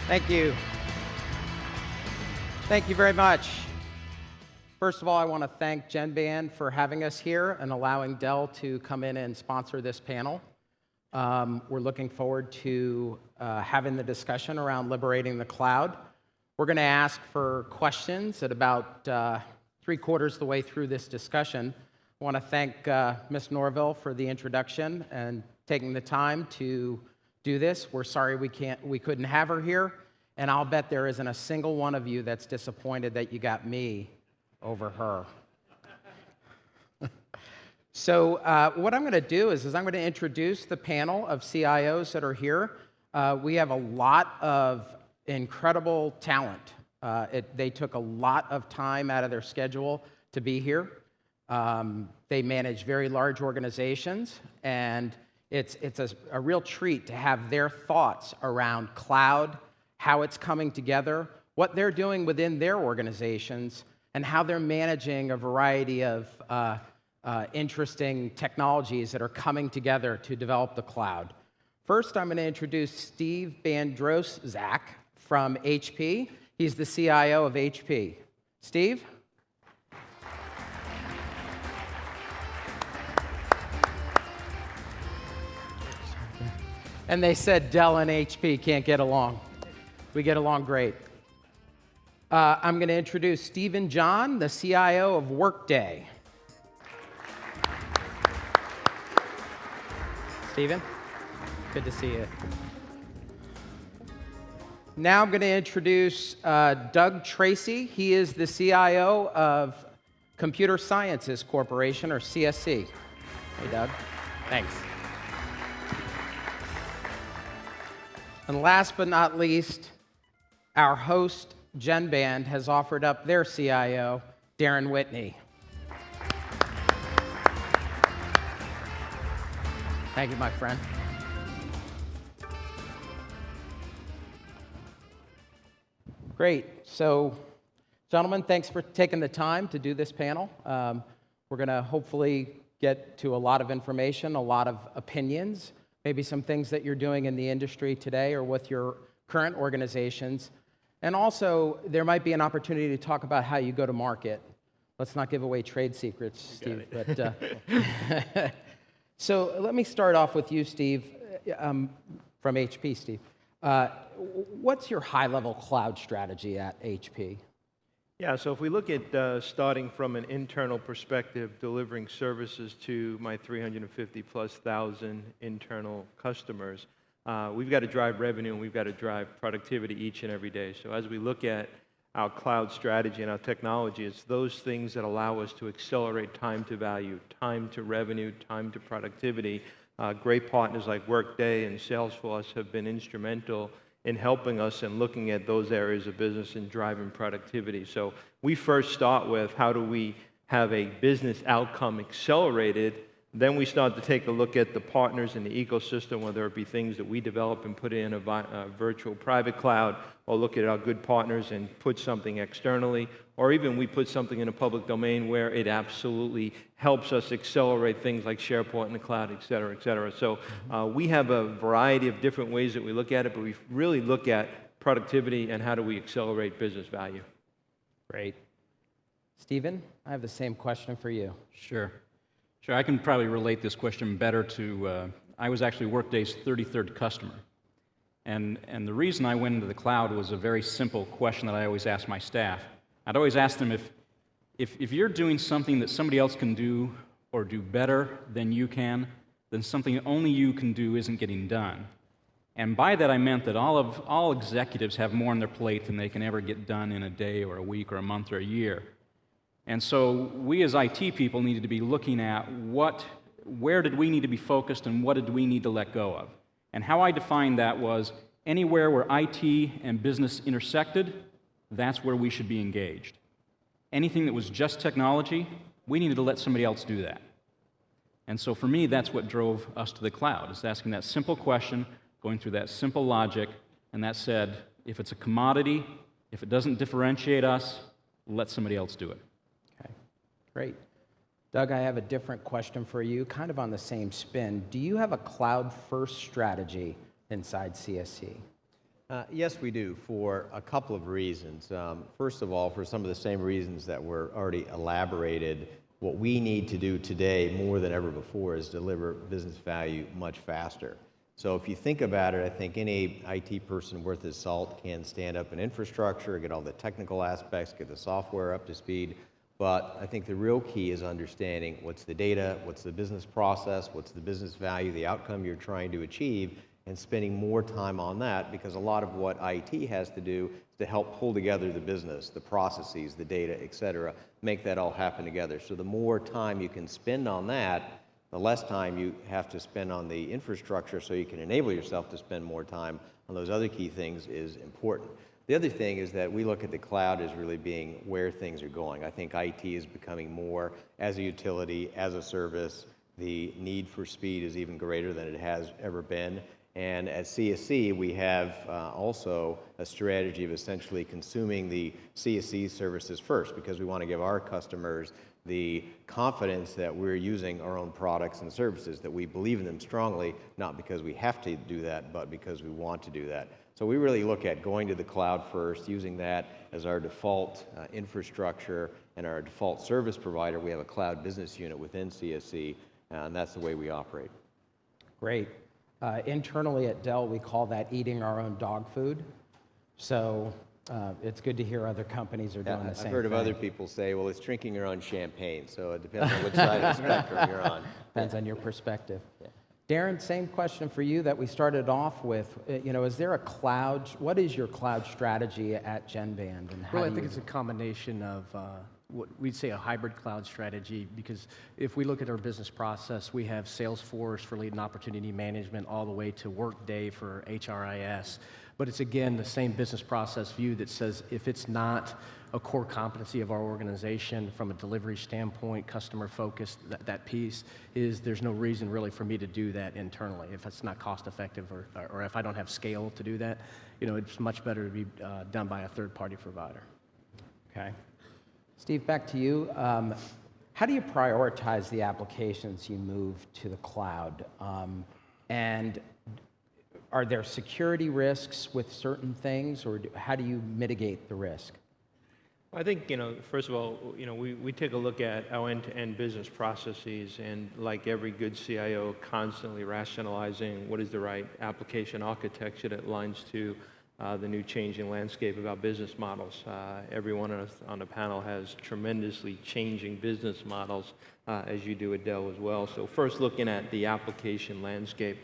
Thank you. Thank you very much. First of all, I want to thank GENBAND for having us here and allowing Dell to come in and sponsor this panel. We're looking forward to having the discussion around liberating the cloud. We're going to ask for questions at about 3/4 of the way through this discussion. I want to thank Ms. Norville for the introduction and taking the time to do this. We're sorry we couldn't have her here, and I'll bet there isn't a single one of you that's disappointed that you got me over her. So what I'm going to do is I'm going to introduce the panel of CIOs that are here. We have a lot of incredible talent. They took a lot of time out of their schedule to be here. They manage very large organizations, and it's a real treat to have their thoughts around cloud, how it's coming together, what they're doing within their organizations, and how they're managing a variety of interesting technologies that are coming together to develop the cloud. First, I'm going to introduce Steve Bandrowczak from HP. He's the CIO of HP. Steve? And they said Dell and HP can't get along. We get along great. I'm going to introduce Stephen John, the CIO of Workday. Stephen, good to see you. Now I'm going to introduce Doug Tracy. He is the CIO of Computer Sciences Corporation, or CSC. Hey, Doug. Thanks. And last but not least, our host, GENBAND, has offered up their CIO, Darrin Whitney. Thank you, my friend. Great. So, gentlemen, thanks for taking the time to do this panel. We're going to hopefully get to a lot of information, a lot of opinions, maybe some things that you're doing in the industry today or with your current organizations. And also, there might be an opportunity to talk about how you go to market. Let's not give away trade secrets, Steve. But, so let me start off with you, Steve, from HP, Steve. What's your high-level cloud strategy at HP? Yeah, so if we look at starting from an internal perspective, delivering services to my 350,000+ internal customers, we've got to drive revenue and we've got to drive productivity each and every day. So as we look at our cloud strategy and our technology, it's those things that allow us to accelerate time to value, time to revenue, time to productivity. Great partners like Workday and Salesforce have been instrumental in helping us and looking at those areas of business and driving productivity. So we first start with how do we have a business outcome accelerated. Then we start to take a look at the partners in the ecosystem, whether it be things that we develop and put in a virtual private cloud, or look at our good partners and put something externally, or even we put something in a public domain where it absolutely helps us accelerate things like SharePoint in the cloud, et cetera, et cetera. So we have a variety of different ways that we look at it, but we really look at productivity and how do we accelerate business value. Great. Stephen, I have the same question for you. Sure, I can probably relate this question better to, I was actually Workday's 33rd customer. And the reason I went into the cloud was a very simple question that I always asked my staff. I'd always ask them if you're doing something that somebody else can do or do better than you can, then something only you can do isn't getting done. And by that I meant that all executives have more on their plate than they can ever get done in a day or a week or a month or a year. And so we as IT people needed to be looking at where did we need to be focused and what did we need to let go of. And how I defined that was anywhere where IT and business intersected, that's where we should be engaged. Anything that was just technology, we needed to let somebody else do that. And so for me, that's what drove us to the cloud, is asking that simple question, going through that simple logic, and that said, if it's a commodity, if it doesn't differentiate us, let somebody else do it. Okay, great. Doug, I have a different question for you, kind of on the same spin. Do you have a cloud-first strategy inside CSC? Yes, we do, for a couple of reasons. First of all, for some of the same reasons that were already elaborated, what we need to do today more than ever before is deliver business value much faster. So if you think about it, I think any IT person worth his salt can stand up an infrastructure, get all the technical aspects, get the software up to speed. But I think the real key is understanding what's the data, what's the business process, what's the business value, the outcome you're trying to achieve, and spending more time on that, because a lot of what IT has to do is to help pull together the business, the processes, the data, et cetera, make that all happen together. So the more time you can spend on that, the less time you have to spend on the infrastructure, so you can enable yourself to spend more time on those other key things is important. The other thing is that we look at the cloud as really being where things are going. I think IT is becoming more as a utility, as a service. The need for speed is even greater than it has ever been. And at CSC, we have also a strategy of essentially consuming the CSC services first, because we want to give our customers the confidence that we're using our own products and services, that we believe in them strongly, not because we have to do that, but because we want to do that. So we really look at going to the cloud first, using that as our default infrastructure and our default service provider. We have a cloud business unit within CSC, and that's the way we operate. Great. Internally at Dell, we call that eating our own dog food. So it's good to hear other companies are doing the same thing. I've heard of other people say, well, it's drinking your own champagne, so it depends on which side of the spectrum you're on. Depends on your perspective. Yeah. Darrin, same question for you that we started off with. Is there a cloud? What is your cloud strategy at GENBAND? And how I think it's a combination of what we'd say a hybrid cloud strategy, because if we look at our business process, we have Salesforce for lead and opportunity management all the way to Workday for HRIS. But it's, again, the same business process view that says if it's not a core competency of our organization from a delivery standpoint, customer focused, that piece is there's no reason really for me to do that internally. If it's not cost effective or if I don't have scale to do that, it's much better to be done by a third party provider. Okay. Steve, back to you. How do you prioritize the applications you move to the cloud? And are there security risks with certain things, or how do you mitigate the risk? I think, first of all, we take a look at our end-to-end business processes, and like every good CIO, constantly rationalizing what is the right application architecture that aligns to the new changing landscape of our business models. Everyone on the panel has tremendously changing business models, as you do at Dell as well. So first looking at the application landscape,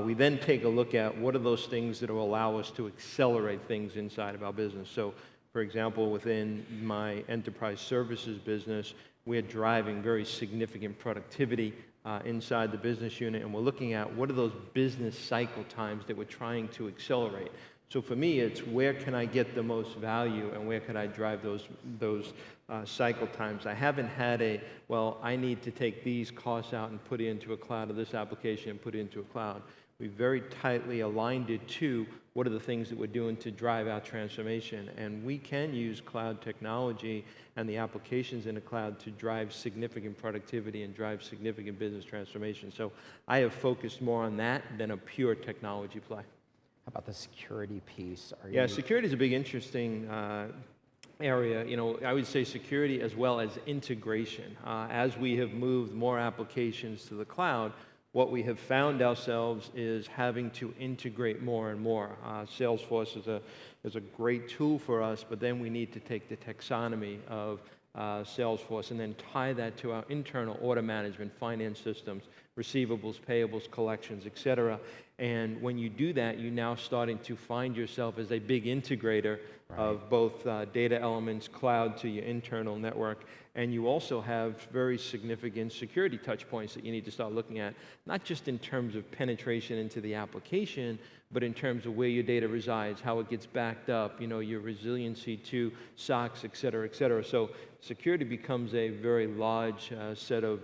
we then take a look at what are those things that will allow us to accelerate things inside of our business. So for example, within my enterprise services business, we're driving very significant productivity inside the business unit, and we're looking at what are those business cycle times that we're trying to accelerate. So for me, it's where can I get the most value and where can I drive those cycle times. I haven't had I need to take these costs out and put it into a cloud, or this application and put it into a cloud. We very tightly aligned it to what are the things that we're doing to drive our transformation. And we can use cloud technology and the applications in the cloud to drive significant productivity and drive significant business transformation. So I have focused more on that than a pure technology play. How about the security piece? Security is a big, interesting area. I would say security as well as integration. As we have moved more applications to the cloud, what we have found ourselves is having to integrate more and more. Salesforce is a great tool for us, but then we need to take the taxonomy of Salesforce and then tie that to our internal order management, finance systems, receivables, payables, collections, et cetera. And when you do that, you're now starting to find yourself as a big integrator of both data elements, cloud to your internal network, and you also have very significant security touch points that you need to start looking at, not just in terms of penetration into the application, but in terms of where your data resides, how it gets backed up, your resiliency to SOCs, et cetera, et cetera. So security becomes a very large set of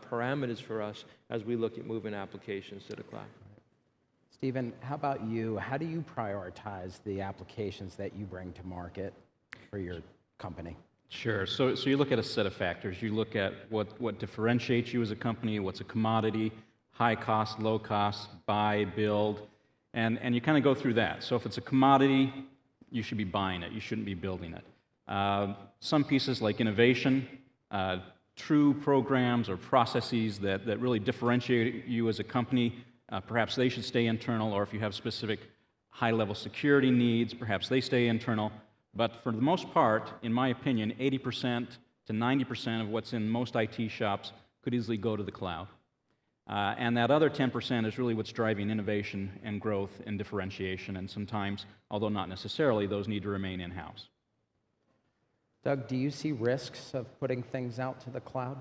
parameters for us as we look at moving applications to the cloud. Stephen, how about you? How do you prioritize the applications that you bring to market for your company? Sure. So you look at a set of factors. You look at what differentiates you as a company, what's a commodity, high cost, low cost, buy, build, And you kind of go through that. So if it's a commodity, you should be buying it. You shouldn't be building it. Some pieces like innovation, true programs or processes that really differentiate you as a company, perhaps they should stay internal, or if you have specific high-level security needs, perhaps they stay internal. But for the most part, in my opinion, 80% to 90% of what's in most IT shops could easily go to the cloud. And that other 10% is really what's driving innovation and growth and differentiation, and sometimes, although not necessarily, those need to remain in-house. Doug, do you see risks of putting things out to the cloud?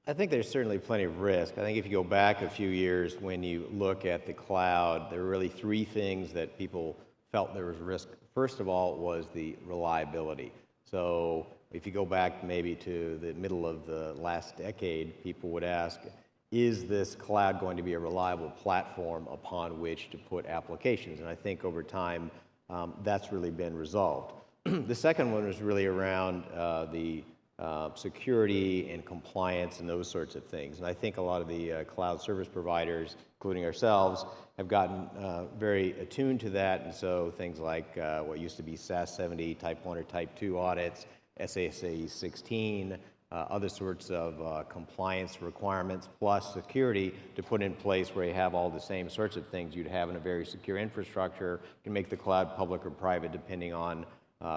I think there's certainly plenty of risk. I think if you go back a few years, when you look at the cloud, there were really three things that people felt there was risk. First of all was the reliability. So if you go back maybe to the middle of the last decade, people would ask, is this cloud going to be a reliable platform upon which to put applications? And I think over time, that's really been resolved. The second one was really around the security and compliance and those sorts of things. And I think a lot of the cloud service providers, including ourselves, have gotten very attuned to that. And so things like what used to be SAS 70 Type 1 or Type 2 audits, SASE 16, other sorts of compliance requirements, plus security to put in place where you have all the same sorts of things you'd have in a very secure infrastructure. You can make the cloud public or private depending on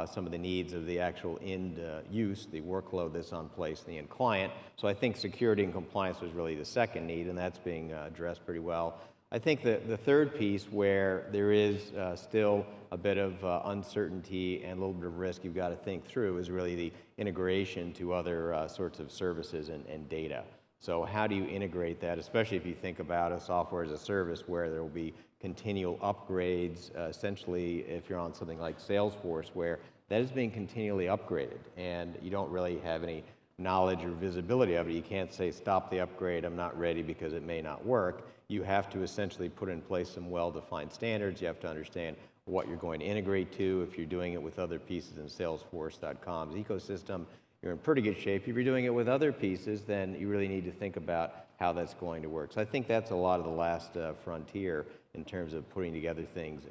some of the needs of the actual end use, the workload that's on place in the end client. So I think security and compliance was really the second need, and that's being addressed pretty well. I think that the third piece where there is still a bit of uncertainty and a little bit of risk you've got to think through is really the integration to other sorts of services and data. So how do you integrate that, especially if you think about a software as a service where there will be continual upgrades, essentially if you're on something like Salesforce, where that is being continually upgraded and you don't really have any knowledge or visibility of it. You can't say, stop the upgrade, I'm not ready because it may not work. You have to essentially put in place some well-defined standards. You have to understand what you're going to integrate to. If you're doing it with other pieces in Salesforce.com's ecosystem, you're in pretty good shape. If you're doing it with other pieces, then you really need to think about how that's going to work. So I think that's a lot of the last frontier in terms of putting together things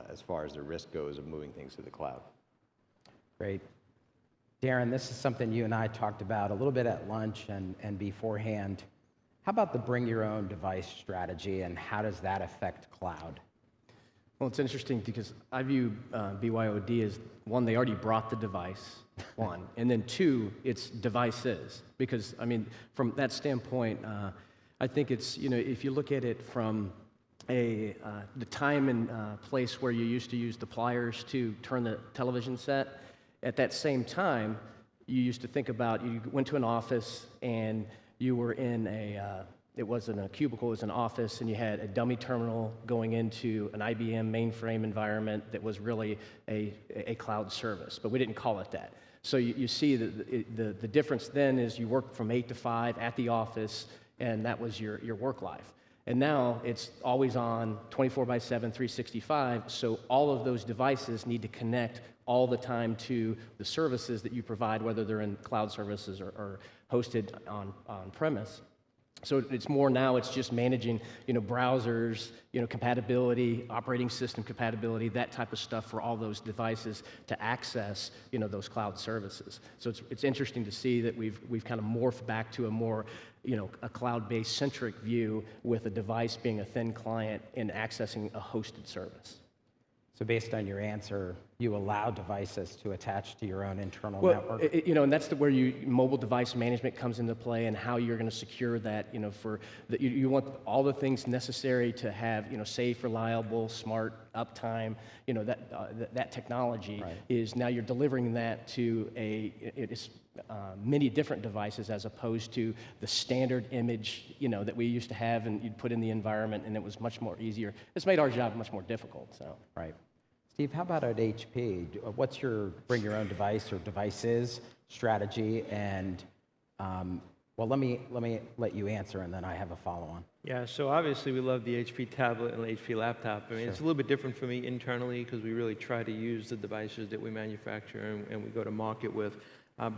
as far as the risk goes of moving things to the cloud. Great. Darrin, this is something you and I talked about a little bit at lunch and beforehand. How about the bring your own device strategy, and how does that affect cloud? Well, it's interesting because I view BYOD as, one, they already brought the device, one, and then two, it's devices. Because, I mean, from that standpoint, I think it's, you know, if you look at it from the time and place where you used to use the pliers to turn the television set, at that same time, you used to think about, you went to an office and you were in it wasn't a cubicle, it was an office, and you had a dummy terminal going into an IBM mainframe environment that was really a cloud service, but we didn't call it that. So you see that the difference then is you worked from 8 to 5 at the office, and that was your work life. And now it's always on, 24/7, 365, so all of those devices need to connect all the time to the services that you provide, whether they're in cloud services or hosted on premise. So it's more now, it's just managing, you know, browsers, you know, compatibility, operating system compatibility, that type of stuff for all those devices to access, you know, those cloud services. So it's interesting to see that we've kind of morphed back to a more, you know, a cloud-based centric view with a device being a thin client and accessing a hosted service. So based on your answer, you allow devices to attach to your own internal Well, network? you know, and that's where mobile device management comes into play, and how you're going to secure that. You know, you want all the things necessary to have, you know, safe, reliable, smart, uptime. You know, that technology Right. is now you're delivering that to many different devices as opposed to the standard image, you know, that we used to have and you'd put in the environment, and it was much more easier. It's made our job much more difficult. So. Right. Steve, how about at HP? What's your bring your own device or devices strategy? And well, let me let you answer, and then I have a follow-on. Yeah, so obviously we love the HP tablet and the HP laptop. I mean, It's a little bit different for me internally because we really try to use the devices that we manufacture and we go to market with.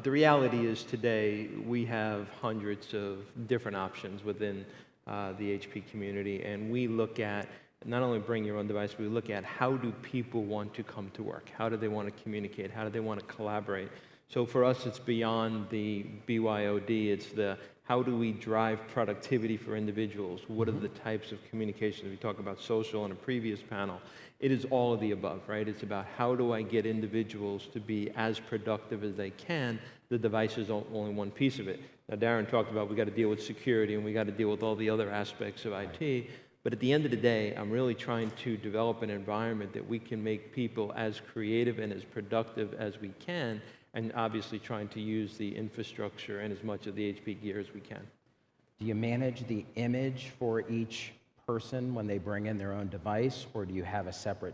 The reality is today we have hundreds of different options within the HP community, and we look at not only bring your own device, we look at how do people want to come to work? How do they want to communicate? How do they want to collaborate? So for us, it's beyond the BYOD. It's the how do we drive productivity for individuals? What are the types of communications? We talked about social in a previous panel. It is all of the above, right? It's about how do I get individuals to be as productive as they can. The device is only one piece of it. Now, Darrin talked about we got to deal with security and we got to deal with all the other aspects of IT. But at the end of the day, I'm really trying to develop an environment that we can make people as creative and as productive as we can, and obviously trying to use the infrastructure and as much of the HP gear as we can. Do you manage the image for each person when they bring in their own device, or do you have a separate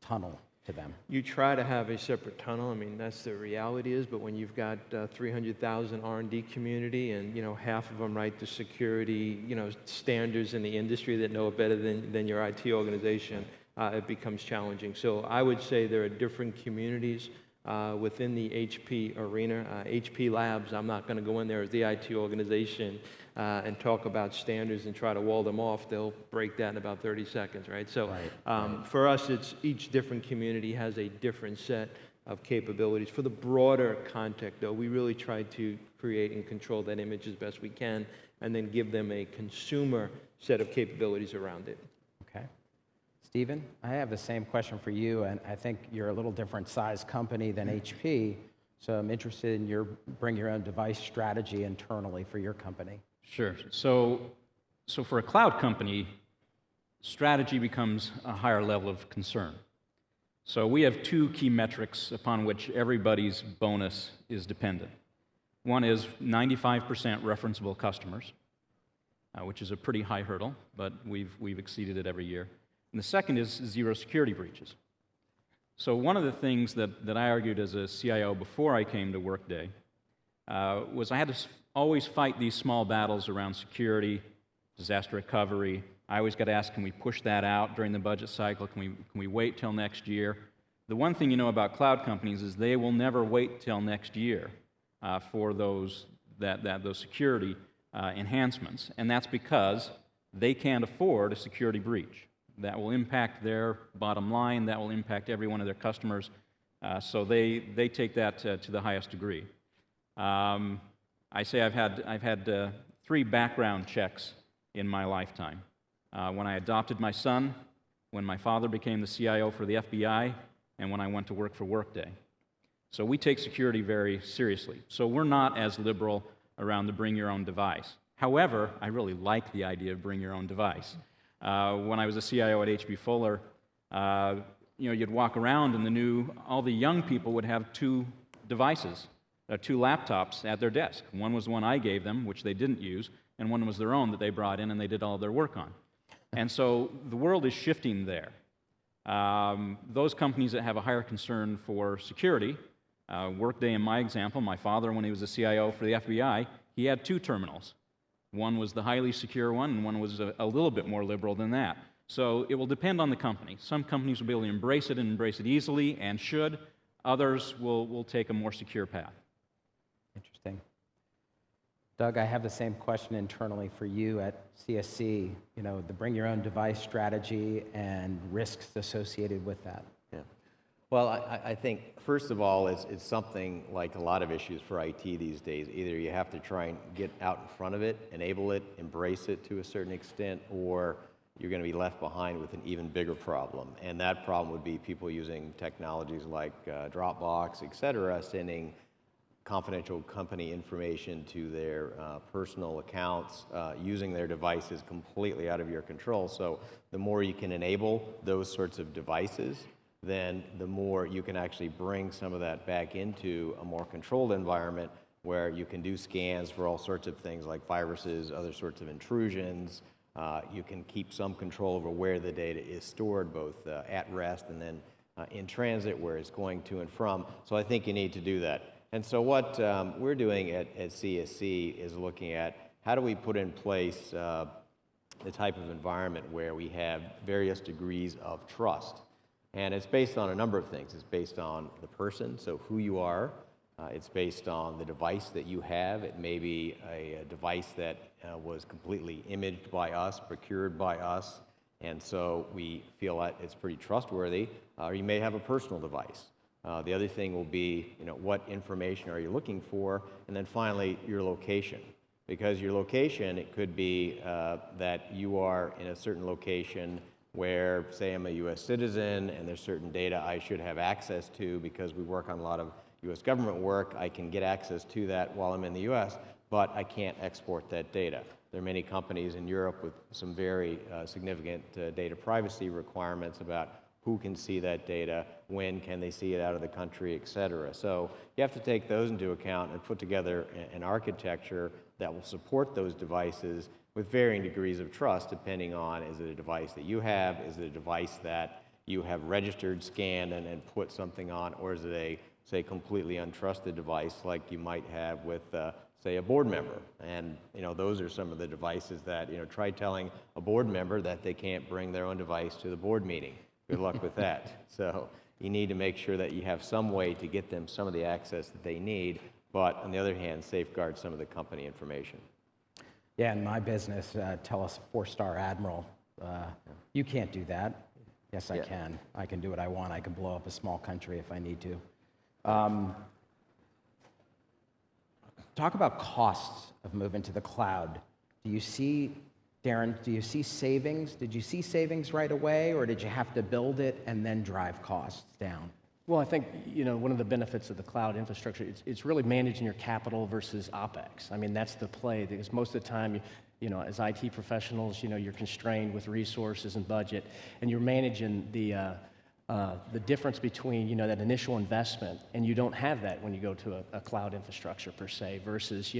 tunnel to them? You try to have a separate tunnel. I mean, that's the reality is, but when you've got 300,000 R&D community and, half of them write the security, standards in the industry that know it better than your IT organization, it becomes challenging. So I would say there are different communities within the HP arena. HP Labs, I'm not going to go in there as the IT organization and talk about standards and try to wall them off. They'll break that in about 30 seconds, right? So for us, it's each different community has a different set of capabilities. For the broader context, though, we really try to create and control that image as best we can and then give them a consumer set of capabilities around it. Okay. Stephen, I have the same question for you, and I think you're a little different size company than HP, so I'm interested in your bring your own device strategy internally for your company. Sure. So for a cloud company, strategy becomes a higher level of concern. So we have two key metrics upon which everybody's bonus is dependent. One is 95% referenceable customers, which is a pretty high hurdle, but we've exceeded it every year. And the second is zero security breaches. So one of the things that I argued as a CIO before I came to Workday was I had to always fight these small battles around security, disaster recovery. I always got to ask, can we push that out during the budget cycle? Can we wait till next year? The one thing you know about cloud companies is they will never wait till next year for those security enhancements, and that's because they can't afford a security breach. That will impact their bottom line. That will impact every one of their customers. So they take that to the highest degree. I say I've had 3 background checks in my lifetime. When I adopted my son, when my father became the CIO for the FBI, and when I went to work for Workday. So we take security very seriously. So we're not as liberal around the bring your own device. However, I really like the idea of bring your own device. When I was a CIO at H.B. Fuller, you'd walk around and all the young people would have 2 devices, 2 laptops at their desk. One was the one I gave them, which they didn't use, and one was their own that they brought in and they did all their work on. And so the world is shifting there. Those companies that have a higher concern for security, Workday in my example, my father, when he was a CIO for the FBI, he had 2 terminals. One was the highly secure one, and one was a little bit more liberal than that. So it will depend on the company. Some companies will be able to embrace it and embrace it easily and should. Others will take a more secure path. Interesting. Doug, I have the same question internally for you at CSC, the bring your own device strategy and risks associated with that. Yeah. Well, I think, first of all, it's something like a lot of issues for IT these days. Either you have to try and get out in front of it, enable it, embrace it to a certain extent, or you're going to be left behind with an even bigger problem. And that problem would be people using technologies like Dropbox, et cetera, sending confidential company information to their personal accounts, using their devices completely out of your control. So the more you can enable those sorts of devices, then the more you can actually bring some of that back into a more controlled environment where you can do scans for all sorts of things like viruses, other sorts of intrusions. You can keep some control over where the data is stored, both at rest and then in transit, where it's going to and from. So I think you need to do that. And so what we're doing at CSC is looking at how do we put in place the type of environment where we have various degrees of trust. And it's based on a number of things. It's based on the person, so who you are. It's based on the device that you have. It may be a device that was completely imaged by us, procured by us, And so we feel that it's pretty trustworthy, or you may have a personal device. The other thing will be, what information are you looking for? And then finally, your location. Because your location, it could be that you are in a certain location where, say, I'm a U.S. citizen and there's certain data I should have access to because we work on a lot of U.S. government work. I can get access to that while I'm in the U.S., but I can't export that data. There are many companies in Europe with some very significant data privacy requirements about who can see that data, when can they see it out of the country, et cetera. So you have to take those into account and put together an architecture that will support those devices with varying degrees of trust, depending on, is it a device that you have, is it a device that you have registered, scanned, and then put something on, or is it a, say, completely untrusted device like you might have with, say, a board member. And those are some of the devices that, try telling a board member that they can't bring their own device to the board meeting. Good luck with that. So you need to make sure that you have some way to get them some of the access that they need, but on the other hand, safeguard some of the company information. Yeah, in my business, tell us a 4-star admiral. You can't do that. Yes, I can. I can do what I want. I can blow up a small country if I need to. Talk about costs of moving to the cloud. Do you see, Darrin, do you see savings? Did you see savings right away, or did you have to build it and then drive costs down? Well, I think, one of the benefits of the cloud infrastructure, it's really managing your capital versus OpEx. I mean, that's the play, because most of the time, as IT professionals, you're constrained with resources and budget, and you're managing the difference between, that initial investment, and you don't have that when you go to a cloud infrastructure per se, versus,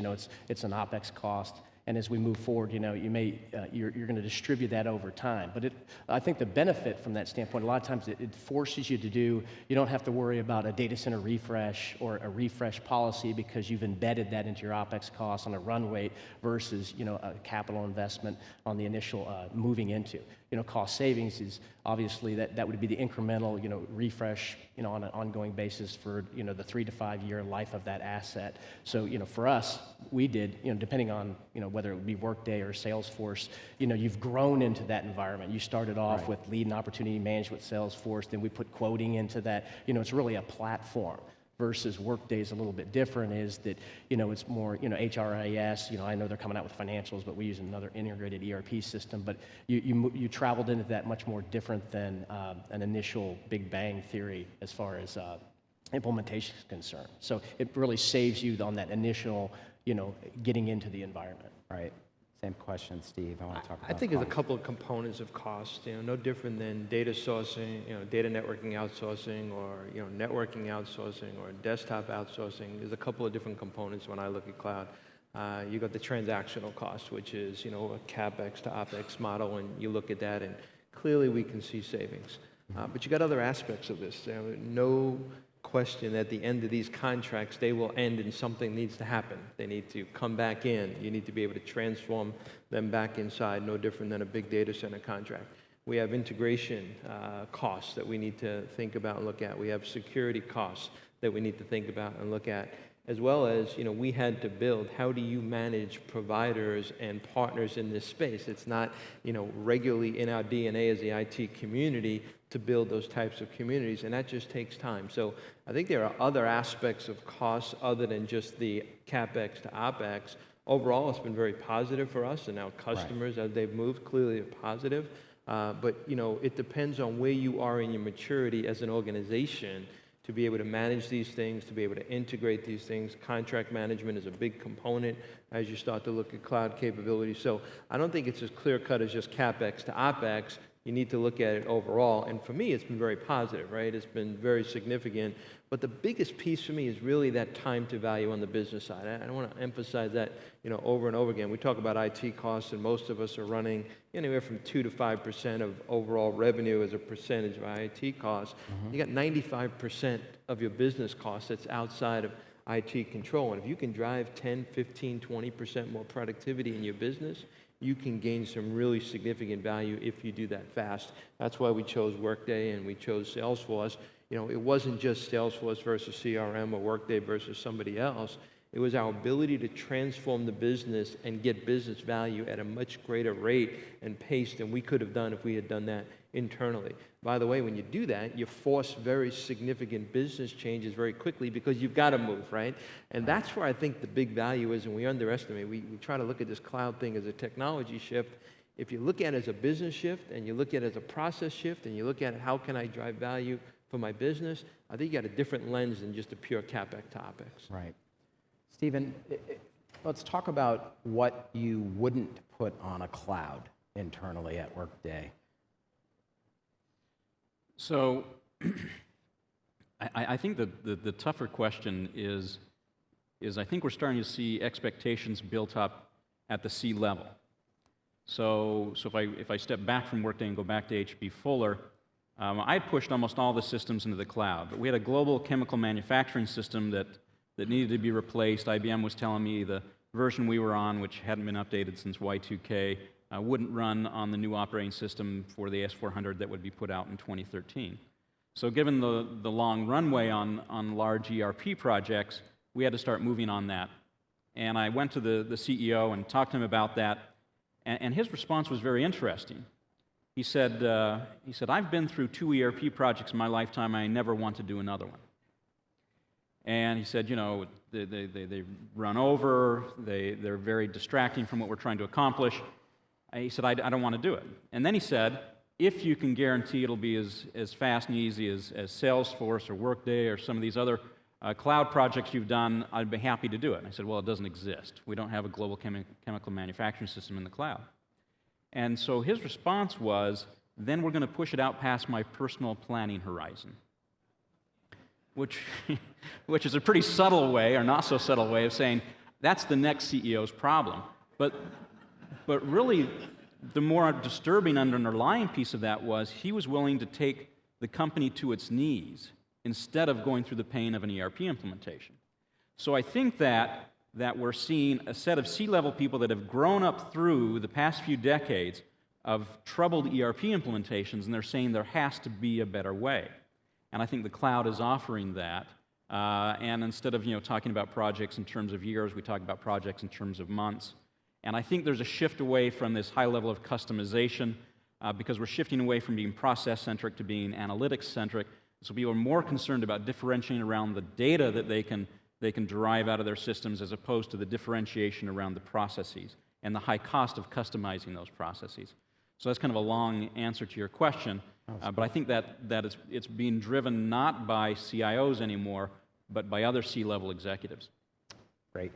it's an OpEx cost. And as we move forward, you're going to distribute that over time. But I think the benefit from that standpoint, a lot of times it forces you to you don't have to worry about a data center refresh or a refresh policy because you've embedded that into your OpEx costs on a run rate versus, a capital investment on the initial moving into. Cost savings is obviously that would be the incremental, refresh, on an ongoing basis for, the 3 to 5 year life of that asset. So, for us, we did, depending on, whether it would be Workday or Salesforce, you've grown into that environment. You started off with lead and opportunity management Salesforce, then we put quoting into that. It's really a platform. Versus Workday is a little bit different, is that, it's more, HRIS, I know they're coming out with financials, but we use another integrated ERP system, but you traveled into that much more different than an initial Big Bang theory as far as implementation is concerned. So it really saves you on that initial, getting into the environment. Right. Same question, Steve. I want to talk about I think there's a cost. couple of components of cost, no different than data sourcing, data networking outsourcing, or, networking outsourcing, or desktop outsourcing. There's a couple of different components when I look at cloud. You got the transactional cost, which is, a CapEx to OpEx model, and you look at that, and clearly we can see savings. But you got other aspects of this. No question at the end of these contracts, they will end and something needs to happen. They need to come back in. You need to be able to transform them back inside, no different than a big data center contract. We have integration costs that we need to think about and look at. We have security costs that we need to think about and look at, as well as, we had to build, how do you manage providers and partners in this space? It's not, regularly in our DNA as the IT community to build those types of communities, and that just takes time. So I think there are other aspects of costs other than just the CapEx to OpEx. Overall, it's been very positive for us, and our customers, as they've moved, clearly are positive. But, it depends on where you are in your maturity as an organization to be able to manage these things, to be able to integrate these things. Contract management is a big component as you start to look at cloud capabilities. So I don't think it's as clear-cut as just CapEx to OpEx. You need to look at it overall. And for me, it's been very positive, right? It's been very significant. But the biggest piece for me is really that time to value on the business side. I want to emphasize that, over and over again. We talk about IT costs, and most of us are running anywhere from 2 to 5% of overall revenue as a percentage of IT costs. You got 95% of your business costs that's outside of IT control. And if you can drive 10, 15, 20% more productivity in your business, you can gain some really significant value if you do that fast. That's why we chose Workday and we chose Salesforce. It wasn't just Salesforce versus CRM or Workday versus somebody else. It It was our ability to transform the business and get business value at a much greater rate and pace than we could have done if we had done that internally. By the way, when you do that, you force very significant business changes very quickly because you've got to move, right? And that's where I think the big value is, and we underestimate. We try to look at this cloud thing as a technology shift. If you look at it as a business shift, and you look at it as a process shift, and you look at it, how can I drive value for my business, I think you got a different lens than just a pure CapEx topics. Right. Stephen, let's talk about what you wouldn't put on a cloud internally at Workday. So I think the tougher question is I think we're starting to see expectations built up at the C level. So if I step back from Workday and go back to H.B. Fuller, I had pushed almost all the systems into the cloud, but we had a global chemical manufacturing system that needed to be replaced. IBM was telling me the version we were on, which hadn't been updated since Y2K, wouldn't run on the new operating system for the S400 that would be put out in 2013. So given the long runway on large ERP projects, we had to start moving on that. And I went to the CEO and talked to him about that, and his response was very interesting. He said, I've been through 2 ERP projects in my lifetime, and I never want to do another one. And he said, they run over, they're very distracting from what we're trying to accomplish. And he said, I don't want to do it. And then he said, if you can guarantee it'll be as fast and easy as Salesforce or Workday or some of these other cloud projects you've done, I'd be happy to do it. And I said, well, it doesn't exist. We don't have a global chemical manufacturing system in the cloud. And so his response was, then we're going to push it out past my personal planning horizon. Which is a pretty subtle way, or not so subtle way, of saying that's the next CEO's problem. But really, the more disturbing underlying piece of that was he was willing to take the company to its knees instead of going through the pain of an ERP implementation. So I think that we're seeing a set of C-level people that have grown up through the past few decades of troubled ERP implementations, and they're saying there has to be a better way. And I think the cloud is offering that. And instead of talking about projects in terms of years, we talk about projects in terms of months. And I think there's a shift away from this high level of customization because we're shifting away from being process-centric to being analytics-centric. So people are more concerned about differentiating around the data that they can derive out of their systems as opposed to the differentiation around the processes and the high cost of customizing those processes. So that's kind of a long answer to your question. But I think that it's being driven not by CIOs anymore, but by other C-level executives. Great.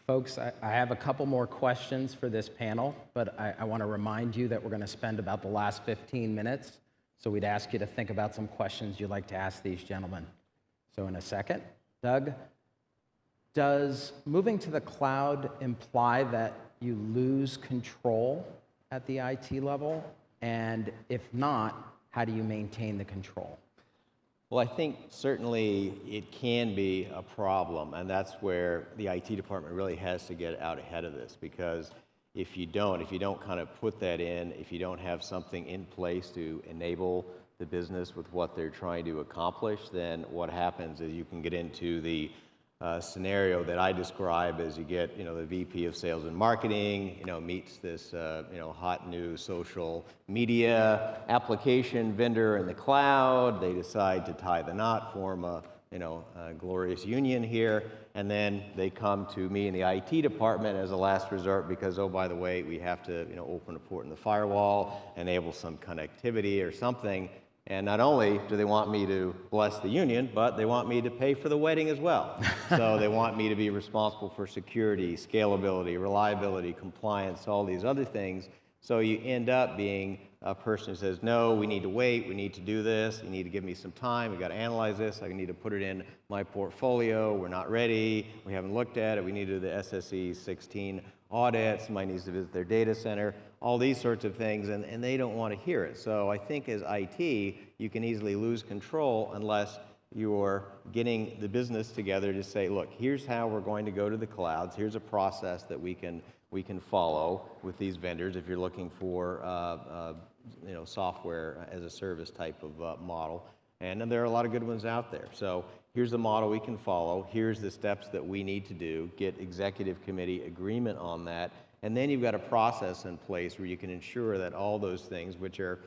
Folks, I have a couple more questions for this panel, but I want to remind you that we're going to spend about the last 15 minutes, so we'd ask you to think about some questions you'd like to ask these gentlemen. So in a second, Doug, does moving to the cloud imply that you lose control at the IT level? And if not, how do you maintain the control? Well, I think certainly it can be a problem, and that's where the IT department really has to get out ahead of this, because if you don't kind of put that in, if you don't have something in place to enable the business with what they're trying to accomplish, then what happens is you can get into the scenario that I describe as you get, the VP of Sales and Marketing, meets this, hot new social media application vendor in the cloud. They decide to tie the knot, form a glorious union here, and then they come to me in the IT department as a last resort because, oh, by the way, we have to, open a port in the firewall, enable some connectivity or something. And not only do they want me to bless the union, but they want me to pay for the wedding as well. So they want me to be responsible for security, scalability, reliability, compliance, all these other things. So you end up being a person who says, no, we need to wait, we need to do this, you need to give me some time, we've got to analyze this, I need to put it in my portfolio, we're not ready, we haven't looked at it, we need to do the SSE 16 audit, somebody needs to visit their data center, all these sorts of things, and they don't want to hear it. So I think as IT, you can easily lose control unless you're getting the business together to say, look, here's how we're going to go to the clouds, here's a process that we can follow with these vendors if you're looking for software as a service type of model. And there are a lot of good ones out there. So here's the model we can follow. Here's the steps that we need to do. Get executive committee agreement on that. And then you've got a process in place where you can ensure that all those things, which are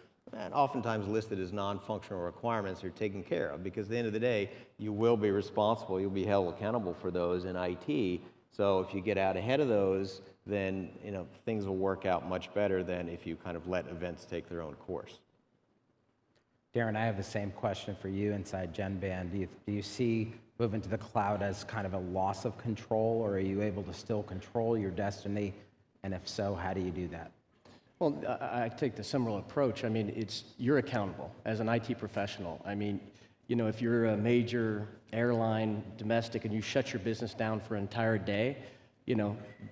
oftentimes listed as non-functional requirements, are taken care of. Because at the end of the day, you will be responsible. You'll be held accountable for those in IT. So if you get out ahead of those, then things will work out much better than if you kind of let events take their own course. Darrin, I have the same question for you inside GENBAND. Do you see moving to the cloud as kind of a loss of control, or are you able to still control your destiny? And if so, how do you do that? Well, I take the similar approach. I mean, you're accountable as an IT professional. I mean, if you're a major airline, domestic, and you shut your business down for an entire day,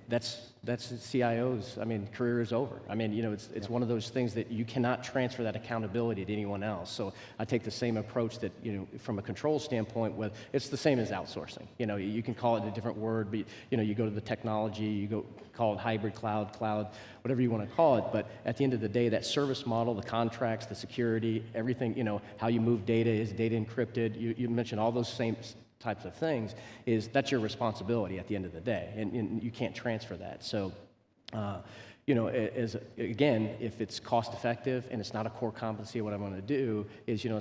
that's the CIO's, career is over. It's one of those things that you cannot transfer that accountability to anyone else. So I take the same approach that, from a control standpoint, it's the same as outsourcing. You can call it a different word, but, you go to the technology, you call it hybrid cloud, whatever you want to call it. But at the end of the day, that service model, the contracts, the security, everything, how you move data, is data encrypted? You mentioned all those same types of things, that's your responsibility at the end of the day, and you can't transfer that. So, again, if it's cost effective and it's not a core competency of what I'm going to do, is you're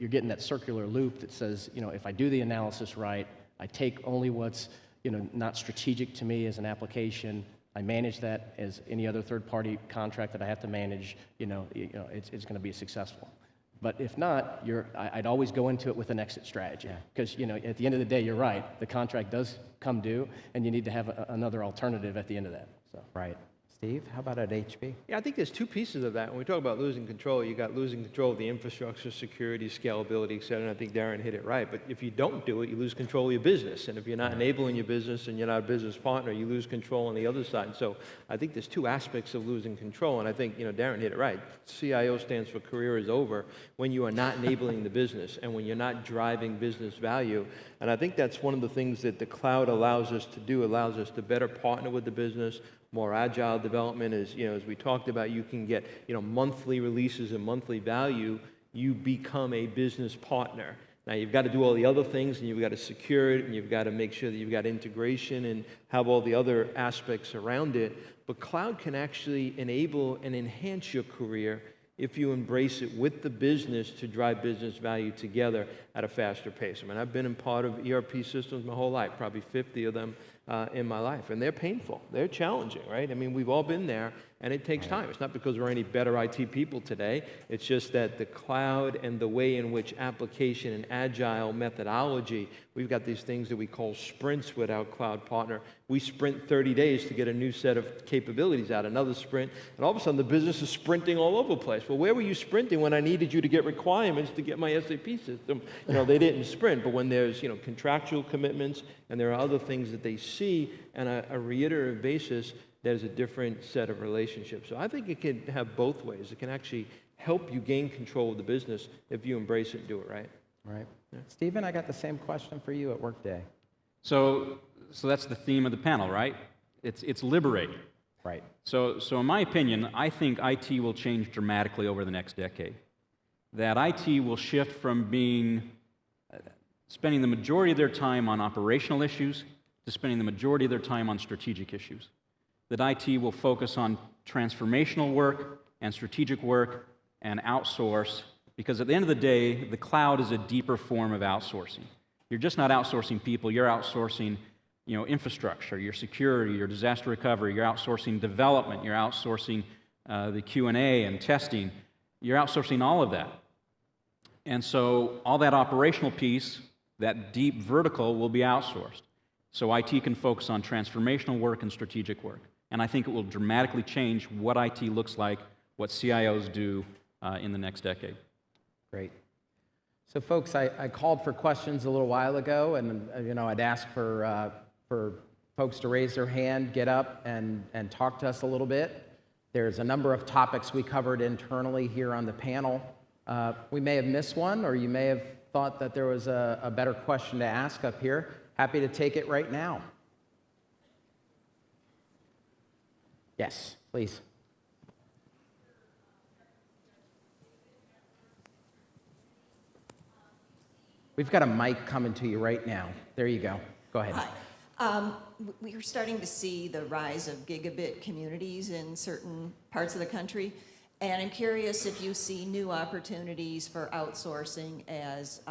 getting that circular loop that says, if I do the analysis right, I take only what's not strategic to me as an application, I manage that as any other third-party contract that I have to manage, it's going to be successful. But if not, I'd always go into it with an exit strategy. Because, at the end of the day, you're right. The contract does come due, and you need to have another alternative at the end of that. So. Right. Steve, how about at HP? Yeah, I think there's two pieces of that. When we talk about losing control, you got losing control of the infrastructure, security, scalability, et cetera, and I think Darrin hit it right. But if you don't do it, you lose control of your business. And if you're not enabling your business and you're not a business partner, you lose control on the other side. And so I think there's two aspects of losing control, and I think, Darrin hit it right. CIO stands for career is over when you are not enabling the business and when you're not driving business value. And I think that's one of the things that the cloud allows us to do, allows us to better partner with the business, more agile development. As we talked about, you can get monthly releases and monthly value. You become a business partner. Now you've got to do all the other things, and you've got to secure it, and you've got to make sure that you've got integration and have all the other aspects around it. But cloud can actually enable and enhance your career if you embrace it with the business to drive business value together at a faster pace. I've been in part of ERP systems my whole life, probably 50 of them in my life, and they're painful. They're challenging, right? We've all been there, and it takes time. It's not because we're any better IT people today. It's just that the cloud and the way in which application and agile methodology, we've got these things that we call sprints with our cloud partner. We sprint 30 days to get a new set of capabilities out, another sprint, and all of a sudden the business is sprinting all over the place. Well, where were you sprinting when I needed you to get requirements to get my SAP system? They didn't sprint, but when there's contractual commitments and there are other things that they see on a reiterative basis, there's a different set of relationships. So I think it can have both ways. It can actually help you gain control of the business if you embrace it and do it right. Right. Yeah. Stephen, I got the same question for you at Workday. So that's the theme of the panel, right? It's liberating. Right. So in my opinion, I think IT will change dramatically over the next decade. That IT will shift from spending the majority of their time on operational issues to spending the majority of their time on strategic issues. That IT will focus on transformational work and strategic work and outsource, because at the end of the day, the cloud is a deeper form of outsourcing. You're just not outsourcing people, you're outsourcing infrastructure, your security, your disaster recovery, you're outsourcing development, you're outsourcing the Q&A and testing, you're outsourcing all of that. And so all that operational piece, that deep vertical, will be outsourced. So IT can focus on transformational work and strategic work. And I think it will dramatically change what IT looks like, what CIOs do in the next decade. Great. So folks, I called for questions a little while ago, and I'd ask for folks to raise their hand, get up, and talk to us a little bit. There's a number of topics we covered internally here on the panel. We may have missed one, or you may have thought that there was a better question to ask up here. Happy to take it right now. Yes, please. We've got a mic coming to you right now. There you go. Go ahead. Hi. We are starting to see the rise of gigabit communities in certain parts of the country, and I'm curious if you see new opportunities for outsourcing as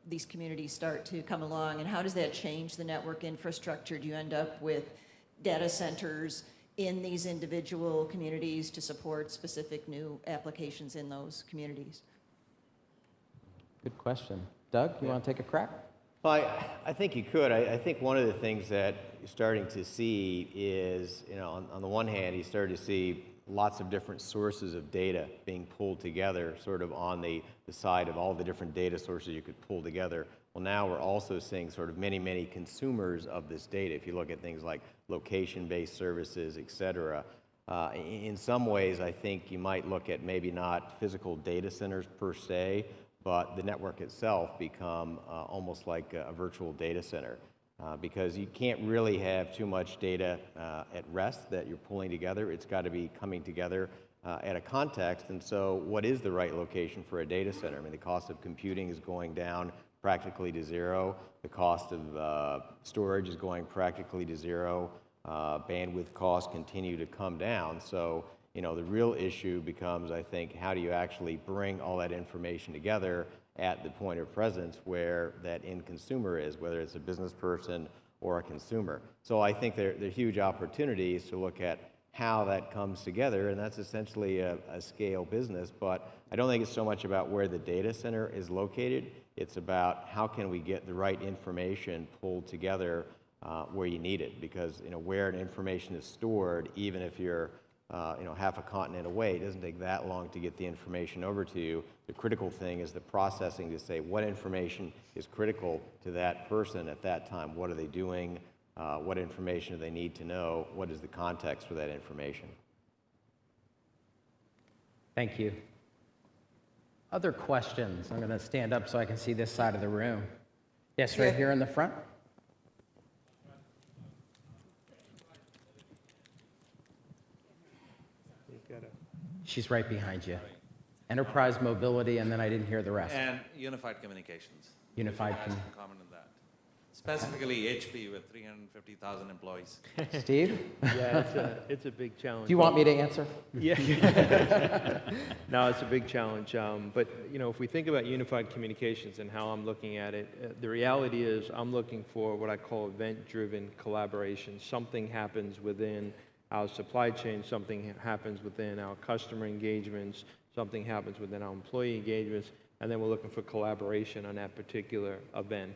these communities start to come along, and how does that change the network infrastructure? Do you end up with data centers in these individual communities to support specific new applications in those communities? Good question. Doug, you want to take a crack? Well, I think you could. I think one of the things that you're starting to see is, on the one hand, you start to see lots of different sources of data being pulled together, sort of on the side of all the different data sources you could pull together. Well, now we're also seeing sort of many consumers of this data. If you look at things like location-based services, et cetera. In some ways, I think you might look at maybe not physical data centers per se, but the network itself become almost like a virtual data center, because you can't really have too much data at rest that you're pulling together. It's got to be coming together at a context. And so what is the right location for a data center? I mean, the cost of computing is going down practically to zero. The cost of storage is going practically to zero. Bandwidth costs continue to come down. So the real issue becomes, I think, how do you actually bring all that information together at the point of presence where that end consumer is, whether it's a business person or a consumer. So I think there are huge opportunities to look at how that comes together, and that's essentially a scale business. But I don't think it's so much about where the data center is located. It's about how can we get the right information pulled together where you need it, because where an information is stored, even if you're half a continent away, it doesn't take that long to get the information over to you. The critical thing is the processing to say what information is critical to that person at that time. What are they doing? What information do they need to know? What is the context for that information? Thank you. Other questions? I'm going to stand up so I can see this side of the room. Yes, right here in the front. She's right behind you. Enterprise mobility, and then I didn't hear the rest. And unified communications. Unified If you had some comment on that. Specifically HP with 350,000 employees. Steve? Yeah, it's a big challenge. Do you want me to answer? Yeah. No, it's a big challenge. But if we think about unified communications and how I'm looking at it, the reality is I'm looking for what I call event-driven collaboration. Something happens within our supply chain, something happens within our customer engagements, something happens within our employee engagements, and then we're looking for collaboration on that particular event.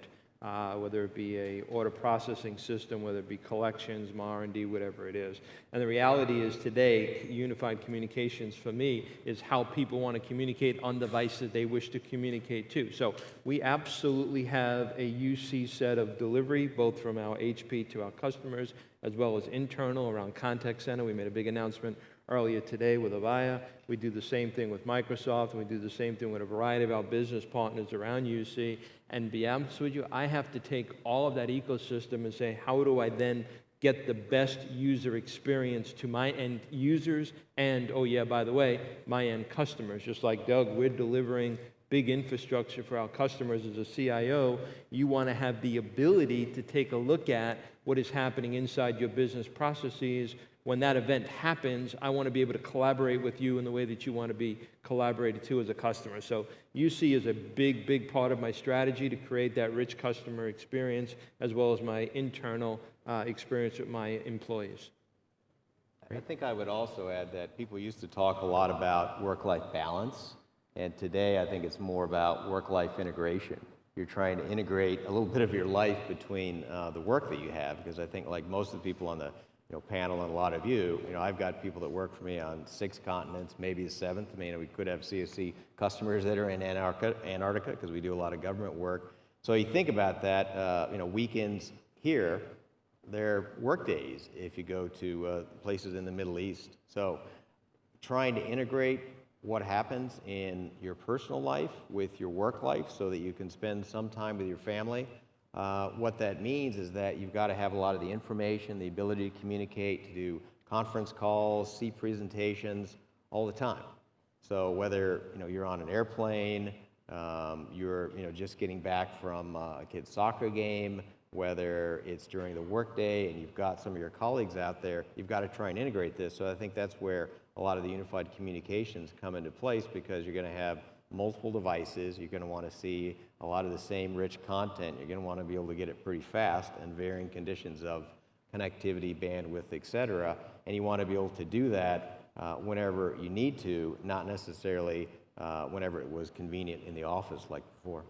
Whether it be a order processing system, whether it be collections, R&D, whatever it is. And the reality is today, unified communications for me is how people want to communicate on devices they wish to communicate to. So we absolutely have a UC set of delivery, both from our HP to our customers, as well as internal around contact center. We made a big announcement earlier today with Avaya. We do the same thing with Microsoft, and we do the same thing with a variety of our business partners around UC. And be honest with you, I have to take all of that ecosystem and say, how do I then get the best user experience to my end users and, oh yeah, by the way, my end customers. Just like Doug, we're delivering big infrastructure for our customers as a CIO. You want to have the ability to take a look at what is happening inside your business processes. When that event happens, I want to be able to collaborate with you in the way that you want to be collaborated to as a customer. So UC is a big part of my strategy to create that rich customer experience, as well as my internal experience with my employees. I think I would also add that people used to talk a lot about work-life balance, and today I think it's more about work-life integration. You're trying to integrate a little bit of your life between the work that you have, because I think like most of the people on the panel and a lot of I've got people that work for me on 6 continents, maybe a 7th. I mean, we could have CSC customers that are in Antarctica because we do a lot of government work. So you think about that, weekends here, they're work days if you go to places in the Middle East. So trying to integrate what happens in your personal life with your work life so that you can spend some time with your family. What that means is that you've got to have a lot of the information, the ability to communicate, to do conference calls, see presentations all the time. So whether you're on an airplane, you're just getting back from a kid's soccer game, whether it's during the workday and you've got some of your colleagues out there, you've got to try and integrate this. So I think that's where a lot of the unified communications come into place, because you're going to have multiple devices. You're going to want to see a lot of the same rich content. You're going to want to be able to get it pretty fast and varying conditions of connectivity, bandwidth, et cetera. And you want to be able to do that whenever you need to, not necessarily whenever it was convenient in the office like before.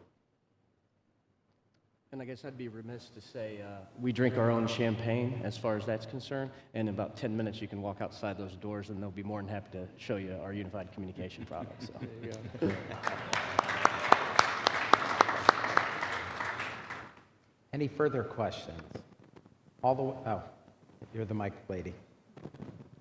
And I guess I'd be remiss to say we drink our own champagne as far as that's concerned, and in about 10 minutes you can walk outside those doors and they'll be more than happy to show you our unified communication products. So. There you go. Any further questions? Oh, you're the mic lady.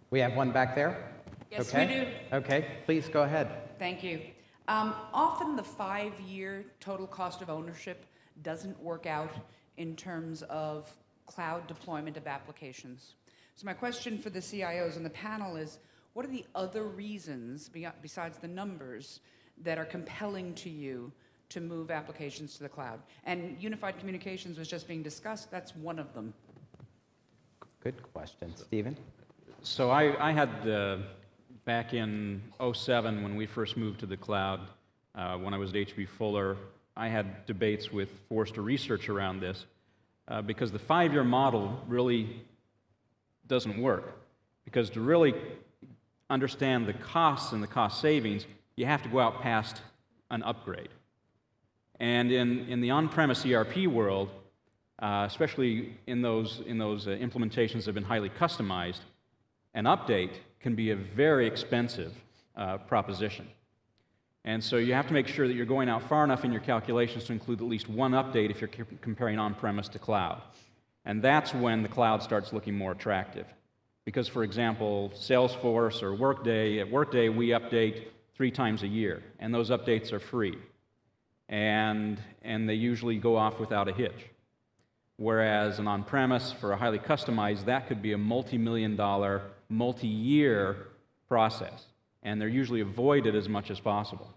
We have one back there? Yes, okay. we do. Okay, please go ahead. Thank you. Often the 5-year total cost of ownership doesn't work out in terms of cloud deployment of applications. So my question for the CIOs on the panel is, what are the other reasons, besides the numbers, that are compelling to you to move applications to the cloud? And unified communications was just being discussed. That's one of them. Good question. Stephen? So I had, back in '07, when we first moved to the cloud, when I was at H.B. Fuller, I had debates with Forrester Research around this, because the 5-year model really doesn't work. Because to really understand the costs and the cost savings, you have to go out past an upgrade. And in the on-premise ERP world, especially in those implementations that have been highly customized, an update can be a very expensive proposition. And so you have to make sure that you're going out far enough in your calculations to include at least one update if you're comparing on-premise to cloud. And that's when the cloud starts looking more attractive. Because, for example, Salesforce or Workday, at Workday we update 3 times a year, and those updates are free. And they usually go off without a hitch. Whereas an on-premise, for a highly customized, that could be a multi-million-dollar, multi-year process. And they're usually avoided as much as possible.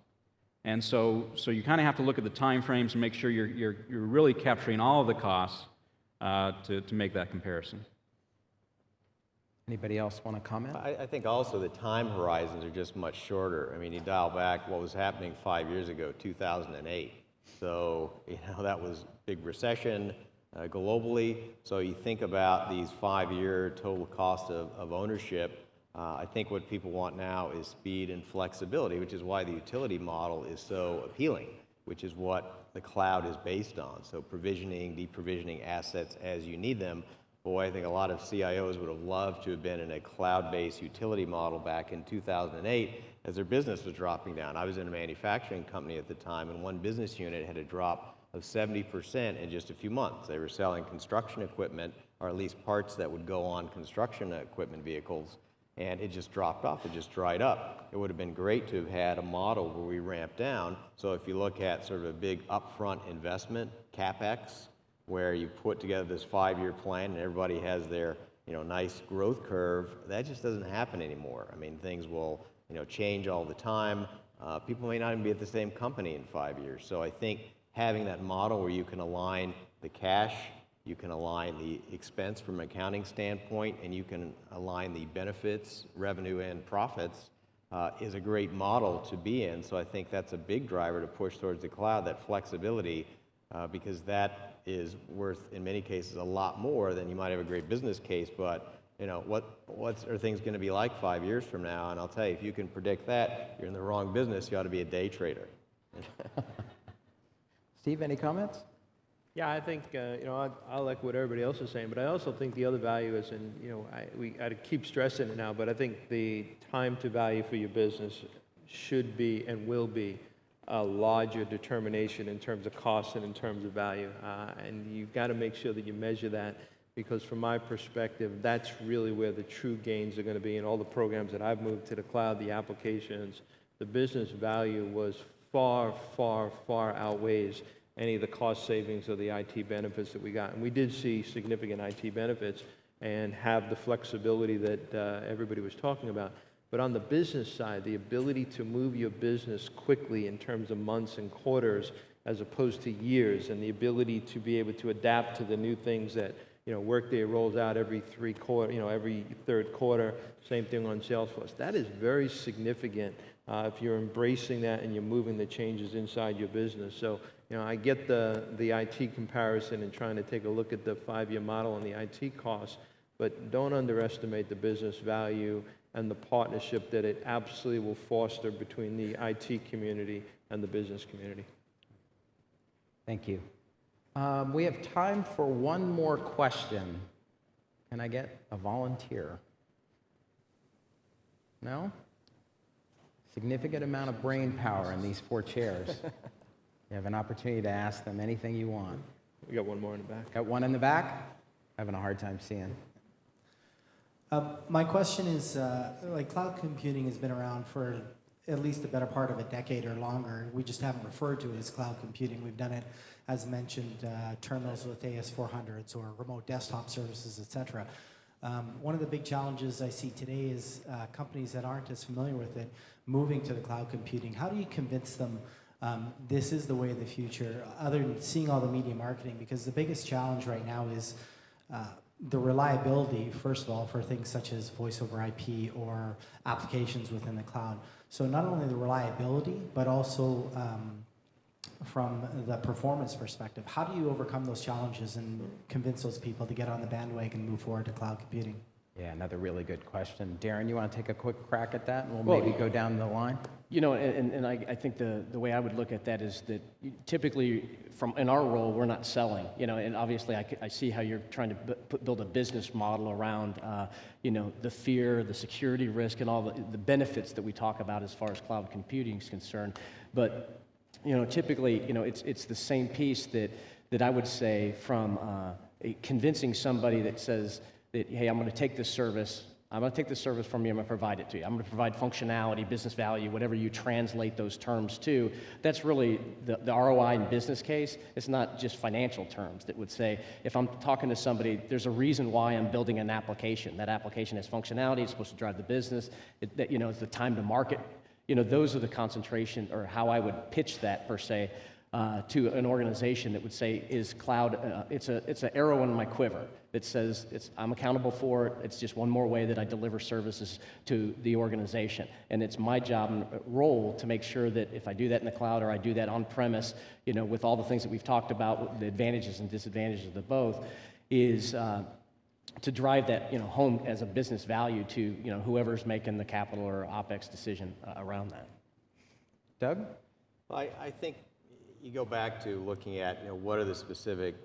And so you kind of have to look at the time frames and make sure you're really capturing all of the costs to make that comparison. Anybody else want to comment? I think also the time horizons are just much shorter. I mean, you dial back what was happening 5 years ago, 2008. So, that was big recession globally. So you think about these 5-year total cost of ownership. I think what people want now is speed and flexibility, which is why the utility model is so appealing, which is what the cloud is based on. So provisioning, deprovisioning assets as you need them. Boy, I think a lot of CIOs would have loved to have been in a cloud-based utility model back in 2008 as their business was dropping down. I was in a manufacturing company at the time, and one business unit had a drop of 70% in just a few months. They were selling construction equipment, or at least parts that would go on construction equipment vehicles, and it just dropped off, it just dried up. It would have been great to have had a model where we ramped down. So if you look at sort of a big upfront investment, CapEx, where you put together this 5-year plan and everybody has their nice growth curve, that just doesn't happen anymore. I mean, things will change all the time. People may not even be at the same company in 5 years. So I think having that model where you can align the cash, you can align the expense from an accounting standpoint, and you can align the benefits, revenue, and profits is a great model to be in. So I think that's a big driver to push towards the cloud, that flexibility, because that is worth, in many cases, a lot more than you might have a great business case. But what are things going to be like 5 years from now? And I'll tell you, if you can predict that, you're in the wrong business. You ought to be a day trader. Steve, any comments? Yeah, I think, I like what everybody else is saying, but I also think the other value is, and I keep stressing it now, but I think the time to value for your business should be and will be a larger determination in terms of cost and in terms of value. And you've got to make sure that you measure that, because from my perspective, that's really where the true gains are going to be. In all the programs that I've moved to the cloud, the applications, the business value was far, far, far outweighs any of the cost savings or the IT benefits that we got. And we did see significant IT benefits and have the flexibility that everybody was talking about. But on the business side, the ability to move your business quickly in terms of months and quarters as opposed to years, and the ability to be able to adapt to the new things that Workday rolls out every every third quarter. Same thing on Salesforce. That is very significant if you're embracing that and you're moving the changes inside your business. So I get the IT comparison and trying to take a look at the 5-year model and the IT costs, but don't underestimate the business value and the partnership that it absolutely will foster between the IT community and the business community. Thank you. We have time for one more question. Can I get a volunteer? No? Significant amount of brain power in these 4 chairs. You have an opportunity to ask them anything you want. We got one more in the back. Got one in the back? Having a hard time seeing. My question is, cloud computing has been around for at least the better part of a decade or longer. We just haven't referred to it as cloud computing. We've done it, as mentioned, terminals with AS400s or remote desktop services, et cetera. One of the big challenges I see today is companies that aren't as familiar with it moving to the cloud computing. How do you convince them this is the way of the future, other than seeing all the media marketing? Because the biggest challenge right now is the reliability, first of all, for things such as voice over IP or applications within the cloud. So not only the reliability, but also from the performance perspective. How do you overcome those challenges and convince those people to get on the bandwagon and move forward to cloud computing? Yeah, another really good question. Darrin, you want to take a quick crack at that, and we'll maybe go down the line? I think the way I would look at that is that typically, in our role, we're not selling. And obviously, I see how you're trying to build a business model around, the fear, the security risk, and all the benefits that we talk about as far as cloud computing is concerned. But typically, it's the same piece that I would say from convincing somebody that says that, hey, I'm going to take this service. I'm going to take this service from you, I'm going to provide it to you. I'm going to provide functionality, business value, whatever you translate those terms to. That's really the ROI in business case. It's not just financial terms that would say, if I'm talking to somebody, there's a reason why I'm building an application. That application has functionality, it's supposed to drive the business, it's the time to market. Those are the concentration, or how I would pitch that, per se, to an organization that would say, is cloud, it's an arrow in my quiver that says I'm accountable for it, it's just one more way that I deliver services to the organization. And it's my job and role to make sure that if I do that in the cloud or I do that on premise, with all the things that we've talked about, the advantages and disadvantages of the both, is to drive that home as a business value to whoever's making the capital or OpEx decision around that. Doug? Well, I think you go back to looking at what are the specific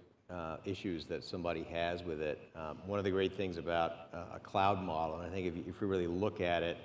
issues that somebody has with it. One of the great things about a cloud model, and I think if we really look at it,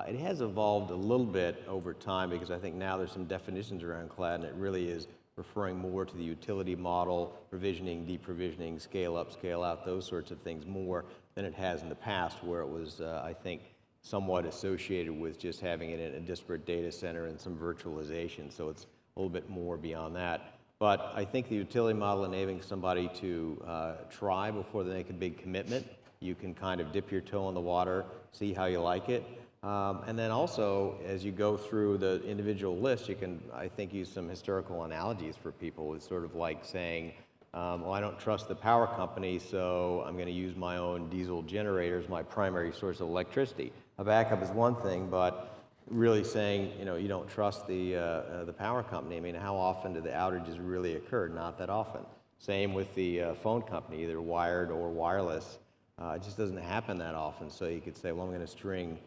it has evolved a little bit over time, because I think now there's some definitions around cloud, and it really is referring more to the utility model, provisioning, deprovisioning, scale up, scale out, those sorts of things, more than it has in the past, where it was, I think, somewhat associated with just having it in a disparate data center and some virtualization. So it's a little bit more beyond that. But I think the utility model, enabling somebody to try before they make a big commitment. You can kind of dip your toe in the water, see how you like it. And then also, as you go through the individual list, you can, I think, use some historical analogies for people. It's sort of like saying, well, I don't trust the power company, so I'm going to use my own diesel generator as my primary source of electricity. A backup is one thing, but really saying, you don't trust the power company. I mean, how often do the outages really occur? Not that often. Same with the phone company, either wired or wireless. It just doesn't happen that often. So you could say, well, I'm going to string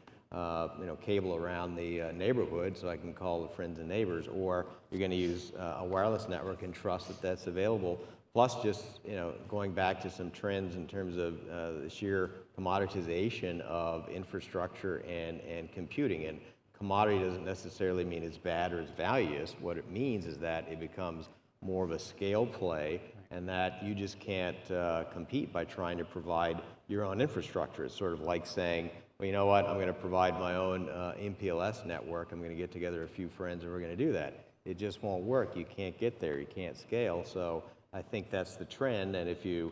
cable around the neighborhood so I can call the friends and neighbors, or you're going to use a wireless network and trust that that's available. Plus, just going back to some trends in terms of the sheer commoditization of infrastructure and computing. And commodity doesn't necessarily mean it's bad or it's valueless. What it means is that it becomes more of a scale play, and that you just can't compete by trying to provide your own infrastructure. It's sort of like saying, well, you know what, I'm going to provide my own MPLS network. I'm going to get together a few friends and we're going to do that. It just won't work. You can't get there. You can't scale. So I think that's the trend. And if you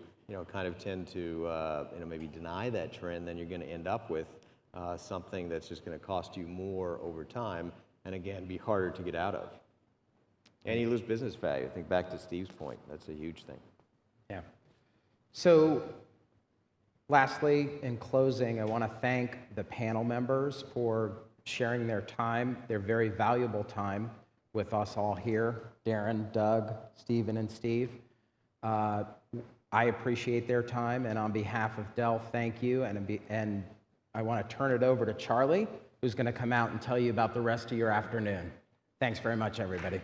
kind of tend to maybe deny that trend, then you're going to end up with something that's just going to cost you more over time, and again, be harder to get out of. And you lose business value. I think back to Steve's point, that's a huge thing. Yeah. So, lastly, in closing, I want to thank the panel members for sharing their time, their very valuable time with us all here, Darrin, Doug, Stephen, and Steve. I appreciate their time, and on behalf of Dell, thank you, and I want to turn it over to Charlie, who's going to come out and tell you about the rest of your afternoon. Thanks very much, everybody.